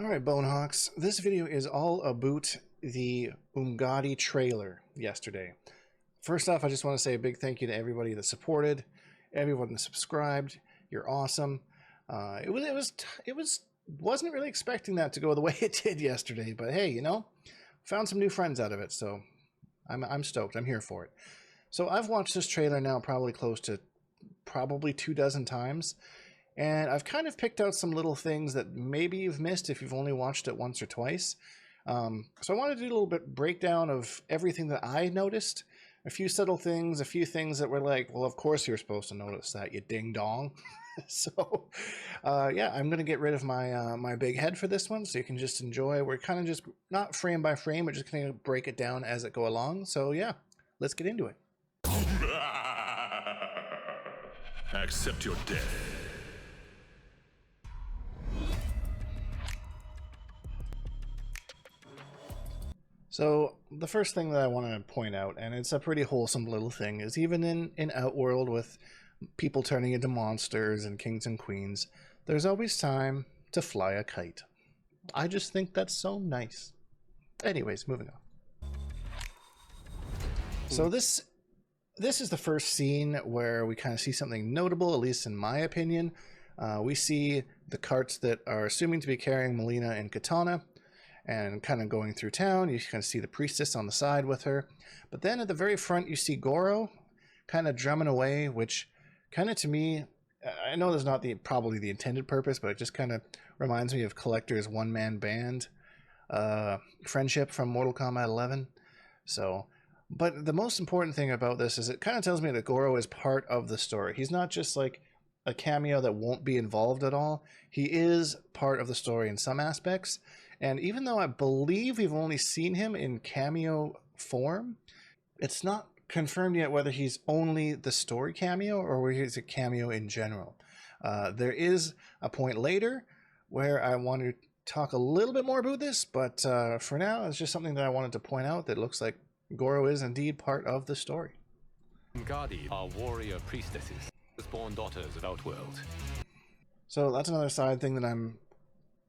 Alright, Bonehawks, this video is all about the Umgadi trailer yesterday. First off, I just want to say a big thank you to everybody that supported, everyone that subscribed. You're awesome. Wasn't really expecting that to go the way it did yesterday, but hey, you know, found some new friends out of it, so I'm stoked. I'm here for it. So I've watched this trailer now probably close to 24 times. And I've kind of picked out some little things that maybe you've missed if you've only watched it once or twice. So I wanted to do a little bit breakdown of everything that I noticed. A few subtle things, a few things that were like, well, of course you're supposed to notice that, you ding-dong. So, yeah, I'm going to get rid of my my big head for this one so you can just enjoy. We're kind of just, not frame by frame, we're just going to break it down as it go along. So, yeah, let's get into it. Accept your death. So the first thing that I want to point out, and it's a pretty wholesome little thing, is even in Outworld with people turning into monsters and kings and queens, there's always time to fly a kite. I just think that's so nice. Anyways, moving on. So this is the first scene where we kind of see something notable, at least in my opinion. We see the carts that are assuming to be carrying Melina and Katana, and kind of going through town. You can see the priestess on the side with her. But then at the very front, you see Goro kind of drumming away, which kind of, to me, I know that's not probably the intended purpose, but it just kind of reminds me of Collector's one-man band friendship from Mortal Kombat 11. So, but the most important thing about this is it kind of tells me that Goro is part of the story. He's not just like a cameo that won't be involved at all. He is part of the story in some aspects. And even though I believe we've only seen him in cameo form, it's not confirmed yet whether he's only the story cameo or whether he's a cameo in general. There is a point later where I want to talk a little bit more about this, but for now, it's just something that I wanted to point out that looks like Goro is indeed part of the story. Umgadi are warrior priestesses, born daughters of Outworld. So that's another side thing that I'm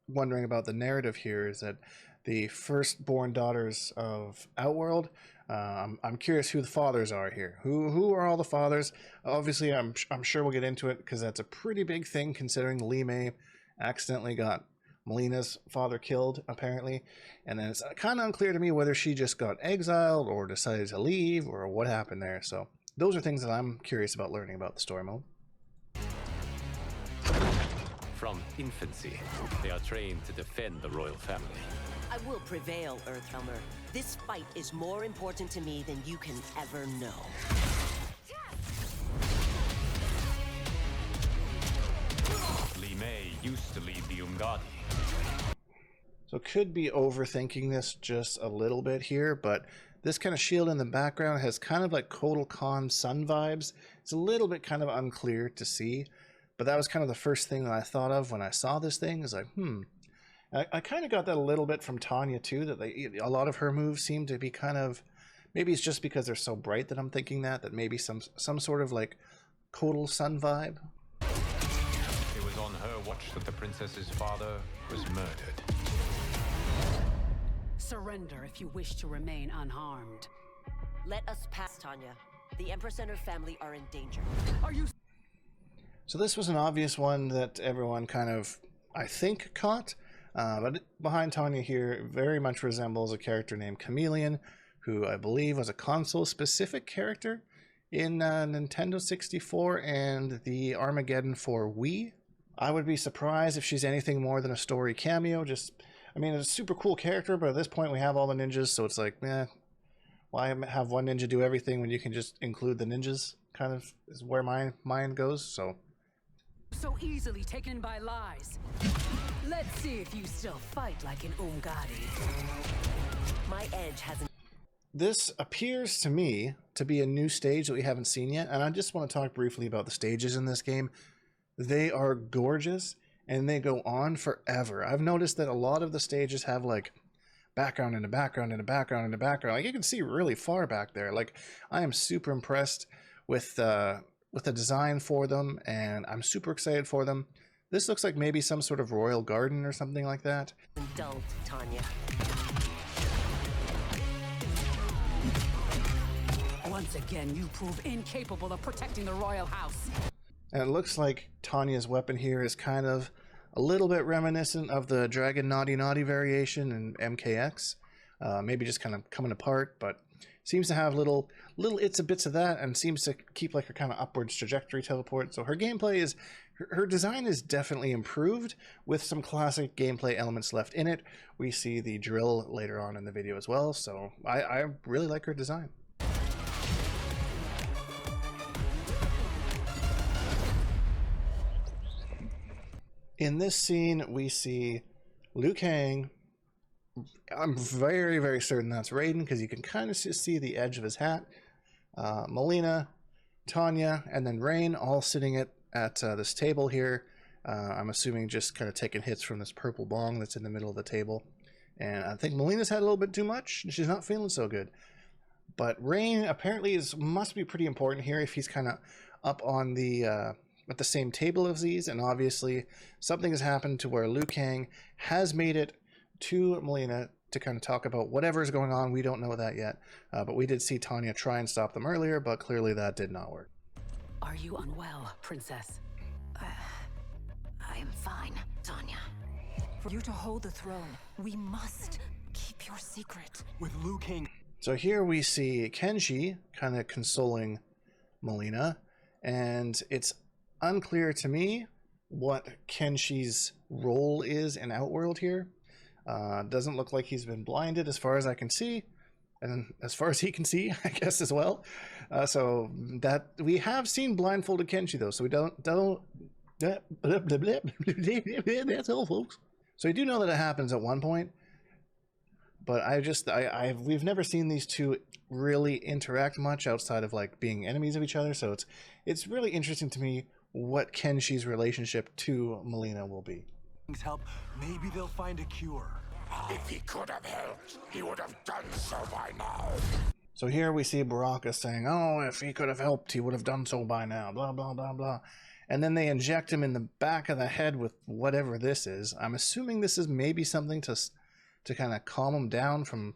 wondering about the narrative here, is that the firstborn daughters of Outworld, I'm curious who the fathers are here. Who are all the fathers? Obviously, I'm sure we'll get into it because that's a pretty big thing considering Li Mei accidentally got Melina's father killed, apparently. And then it's kind of unclear to me whether she just got exiled or decided to leave or what happened there. So those are things that I'm curious about learning about the story mode. From infancy, they are trained to defend the royal family. I will prevail, Earthrealmer. This fight is more important to me than you can ever know. Li Mei used to lead the Umgadi. So could be overthinking this just a little bit here, but this kind of shield in the background has kind of like Kotal Khan's sun vibes. It's a little bit kind of unclear to see, but that was kind of the first thing that I thought of when I saw this thing. Is like, I kind of got that a little bit from Tanya too, that a lot of her moves seem to be kind of, maybe it's just because they're so bright that I'm thinking that maybe some sort of like Kotal sun vibe. It was on her watch that the princess's father was murdered. Surrender if you wish to remain unharmed. Let us pass, Tanya. The Empress and her family are in danger. Are you... So this was an obvious one that everyone kind of, I think, caught. But behind Tanya here very much resembles a character named Chameleon, who I believe was a console-specific character in Nintendo 64 and the Armageddon for Wii. I would be surprised if she's anything more than a story cameo. I mean, it's a super cool character, but at this point we have all the ninjas, so it's like, why have one ninja do everything when you can just include the ninjas? Kind of is where my mind goes, so easily taken by lies. Let's see if you still fight like an Umgadi. My edge hasn't... This appears to me to be a new stage that we haven't seen yet, and I just want to talk briefly about the stages in this game. They are gorgeous, and they go on forever. I've noticed that a lot of the stages have like background and a background and a background and a background. Like you can see really far back there. Like I am super impressed with the design for them, and I'm super excited for them. This looks like maybe some sort of royal garden or something like that. Dulled, Tanya. Once again, you prove incapable of protecting the royal house. And it looks like Tanya's weapon here is kind of a little bit reminiscent of the Dragon Naughty Naughty variation in MKX. Maybe just kind of coming apart, but seems to have little its and bits of that, and seems to keep like a kind of upwards trajectory teleport. So her gameplay is, her design is definitely improved with some classic gameplay elements left in it. We see the drill later on in the video as well, so I really like her design. In this scene, we see Liu Kang. I'm very, very certain that's Raiden because you can kind of see the edge of his hat. Melina, Tanya, and then Rain all sitting at this table here. I'm assuming just kind of taking hits from this purple bong that's in the middle of the table. And I think Melina's had a little bit too much. She's not feeling so good. But Rain apparently must be pretty important here if he's kind of up on the... at the same table as these, and obviously something has happened to where Liu Kang has made it to Melina to kind of talk about whatever is going on. We don't know that yet, but we did see Tanya try and stop them earlier, but clearly that did not work. Are you unwell, princess? I am fine, Tanya. For you to hold the throne, we must keep your secret. With Liu Kang. So here we see Kenshi kind of consoling Melina, and it's unclear to me what Kenshi's role is in Outworld here. Doesn't look like he's been blinded as far as I can see, and as far as he can see, I guess, as well. So that we have seen blindfolded Kenshi though, so we don't that's all, folks. So we do know that it happens at one point, but we've never seen these two really interact much outside of like being enemies of each other. So it's really interesting to me what Kenshi's relationship to Melina will be. Help, maybe they'll find a cure. If he could have helped, he would have done so by now. So here we see Baraka saying, oh, if he could have helped, he would have done so by now, blah, blah, blah, blah. And then they inject him in the back of the head with whatever this is. I'm assuming this is maybe something to kind of calm him down from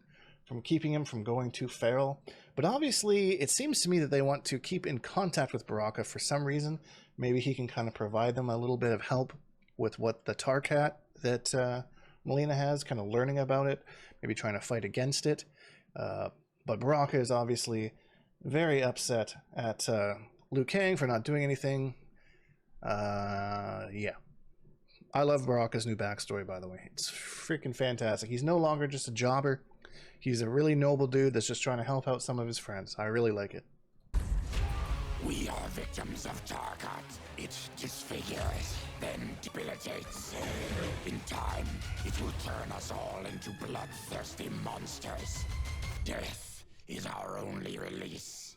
keeping him from going too feral. But obviously, it seems to me that they want to keep in contact with Baraka for some reason. Maybe he can kind of provide them a little bit of help with what the Tarkat that Melina has, kind of learning about it, maybe trying to fight against it. But Baraka is obviously very upset at Liu Kang for not doing anything. Yeah. I love Baraka's new backstory, by the way. It's freaking fantastic. He's no longer just a jobber. He's a really noble dude that's just trying to help out some of his friends. I really like it. We are victims of Tarkat. It disfigures, then debilitates. In time, it will turn us all into bloodthirsty monsters. Death is our only release.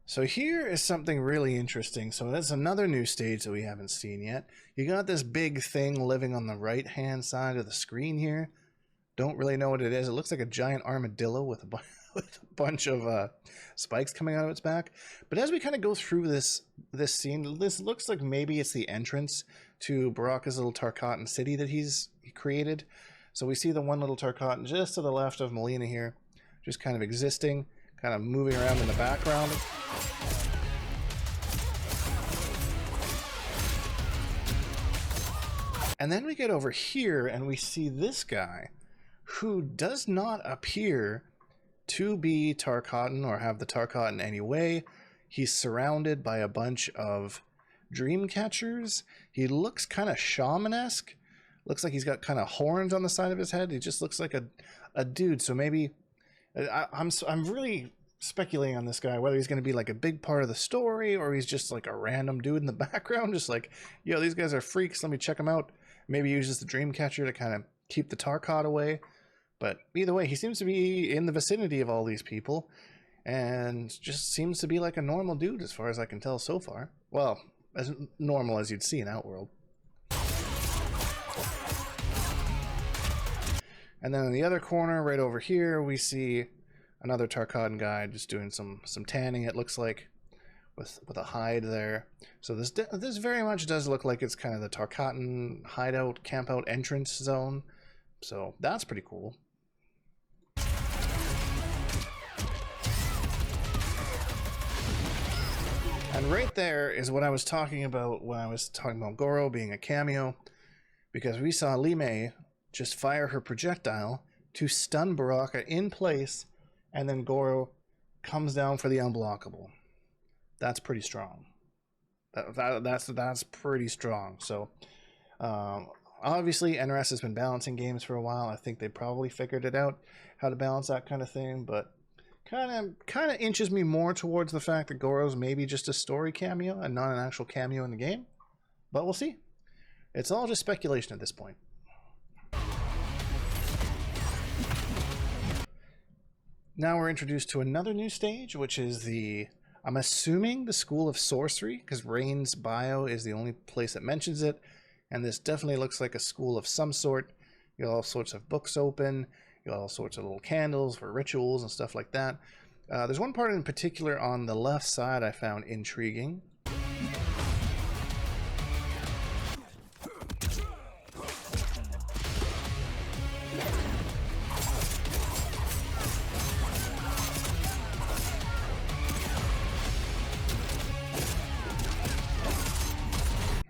So here is something really interesting. So that's another new stage that we haven't seen yet. You got this big thing living on the right-hand side of the screen here. Don't really know what it is. It looks like a giant armadillo with a bunch of spikes coming out of its back. But as we kind of go through this scene, this looks like maybe it's the entrance to Baraka's little Tarkatan city that he created. So we see the one little Tarkatan just to the left of Melina here, just kind of existing, kind of moving around in the background. And then we get over here and we see this guy who does not appear to be Tarkatan or have the Tarkatan in any way. He's surrounded by a bunch of dream catchers. He looks kind of shaman-esque. Looks like he's got kind of horns on the side of his head. He just looks like a dude. So maybe I'm really speculating on this guy, whether he's going to be like a big part of the story or he's just like a random dude in the background, just like, yo, these guys are freaks, let me check them out. Maybe he uses the dream catcher to kind of keep the Tarkat away. But either way, he seems to be in the vicinity of all these people and just seems to be like a normal dude as far as I can tell so far. Well, as normal as you'd see in Outworld. And then in the other corner, right over here, we see another Tarkatan guy just doing some tanning, it looks like, with a hide there. So this very much does look like it's kind of the Tarkatan hideout, campout entrance zone. So that's pretty cool. And right there is what I was talking about when I was talking about Goro being a cameo, because we saw Li Mei just fire her projectile to stun Baraka in place, and then Goro comes down for the unblockable. That's pretty strong. That's pretty strong. So obviously NRS has been balancing games for a while. I think they probably figured it out how to balance that kind of thing, but kind of inches me more towards the fact that Goro's maybe just a story cameo and not an actual cameo in the game. But we'll see. It's all just speculation at this point. Now we're introduced to another new stage, which is I'm assuming the School of Sorcery, because Rain's bio is the only place that mentions it, and this definitely looks like a school of some sort. You got all sorts of books open, you got all sorts of little candles for rituals and stuff like that. There's one part in particular on the left side I found intriguing.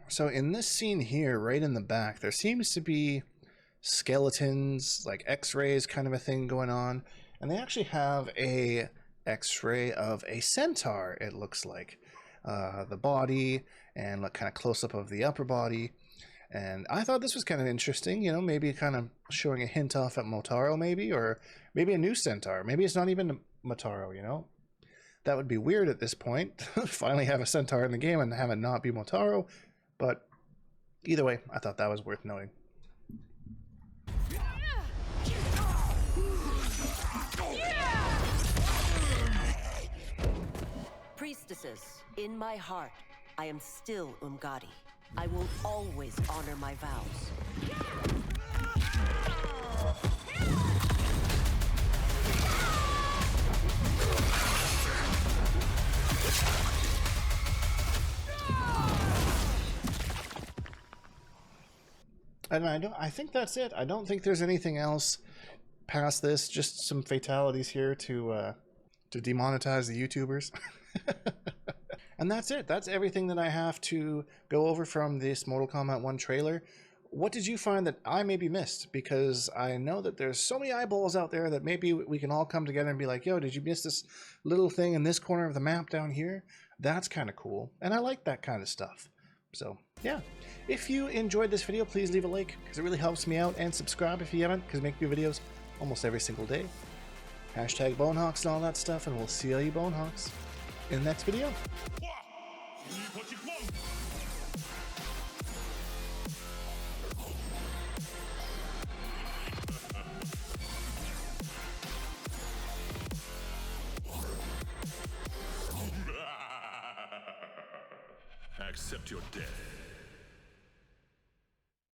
So in this scene here, right in the back, there seems to be skeletons, like x-rays kind of a thing going on. And they actually have a x-ray of a centaur, it looks like. The body and like kind of close-up of the upper body. And I thought this was kind of interesting, you know, maybe kind of showing a hint off at Motaro maybe, or maybe a new centaur. Maybe it's not even Motaro, you know. That would be weird at this point. Finally have a centaur in the game and have it not be Motaro. But either way, I thought that was worth knowing. Priestesses, in my heart, I am still Umgadi. I will always honor my vows. And I think that's it. I don't think there's anything else past this. Just some fatalities here to demonetize the YouTubers. And that's it. That's everything that I have to go over from this Mortal Kombat 1 trailer. What did you find that I maybe missed? Because I know that there's so many eyeballs out there that maybe we can all come together and be like, yo, did you miss this little thing in this corner of the map down here? That's kind of cool. And I like that kind of stuff. So, yeah. If you enjoyed this video, please leave a like, because it really helps me out, and subscribe if you haven't, because I make new videos almost every single day. Hashtag Bonehawks and all that stuff, and we'll see all you Bonehawks in the next video. Accept your death.